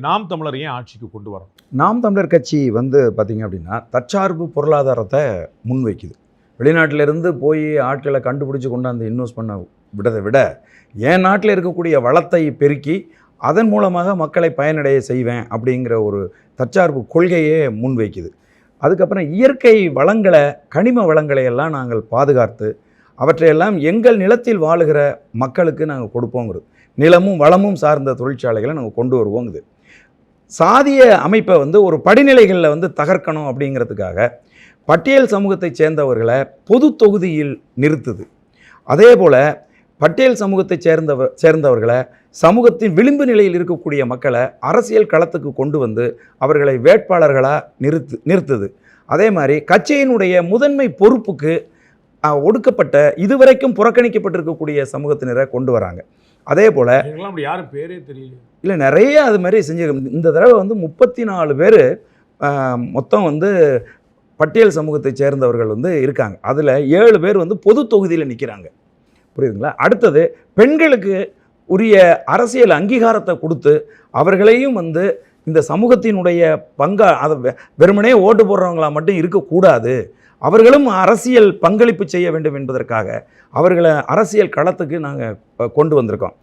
நாம் தமிழர் ஏன் ஆட்சிக்கு கொண்டு வரோம்? நாம் தமிழர் கட்சி வந்து பார்த்திங்க அப்படின்னா தற்சார்பு பொருளாதாரத்தை முன்வைக்குது. வெளிநாட்டிலிருந்து போய் ஆட்களை கண்டுபிடிச்சி கொண்டாந்து இன்வெஸ்ட் பண்ண விடதை விட என் நாட்டில் இருக்கக்கூடிய வளத்தை பெருக்கி அதன் மூலமாக மக்களை பயனடைய செய்வேன் அப்படிங்கிற ஒரு தற்சார்பு கொள்கையே முன்வைக்குது. அதுக்கப்புறம் இயற்கை வளங்களை, கனிம வளங்களை எல்லாம் நாங்கள் பாதுகாத்து அவற்றையெல்லாம் எங்கள் நிலத்தில் வாழுகிற மக்களுக்கு நாங்கள் கொடுப்போங்கிறது. நிலமும் வளமும் சார்ந்த தொழிற்சாலைகளை நாங்கள் கொண்டு வருவோங்குது. சாதிய அமைப்பை வந்து ஒரு படிநிலைகளில் வந்து தகர்க்கணும் அப்படிங்கிறதுக்காக பட்டியல் சமூகத்தைச் சேர்ந்தவர்களை பொது தொகுதியில் நிறுத்துது. அதே போல் பட்டியல் சமூகத்தை சேர்ந்தவர்களை சமூகத்தின் விளிம்பு நிலையில் இருக்கக்கூடிய மக்களை அரசியல் களத்துக்கு கொண்டு வந்து அவர்களை வேட்பாளர்களாக நிறுத்துது. அதே மாதிரி கட்சியினுடைய முதன்மை பொறுப்புக்கு ஒடுக்கப்பட்ட இதுவரைக்கும் புறக்கணிக்கப்பட்டிருக்கக்கூடிய சமூகத்தினரை கொண்டு வராங்க. அதே போல் யாரும் பேரே தெரியல, இல்லை நிறைய அது மாதிரி செஞ்சுருக்கோம். இந்த தடவை வந்து 34 பேர் மொத்தம் வந்து பட்டியல் சமூகத்தை சேர்ந்தவர்கள் வந்து இருக்காங்க. அதில் 7 பேர் வந்து பொது தொகுதியில் நிற்கிறாங்க. புரியுதுங்களா? அடுத்தது பெண்களுக்கு உரிய அரசியல் அங்கீகாரத்தை கொடுத்து அவர்களையும் வந்து இந்த சமூகத்தினுடைய அதை வெறுமனே ஓட்டு போடுறவங்களா மட்டும் இருக்கக்கூடாது, அவர்களும் அரசியல் பங்களிப்பு செய்ய வேண்டும் என்பதற்காக அவர்களை அரசியல் களத்துக்கு நாங்கள் கொண்டு வந்திருக்கோம்.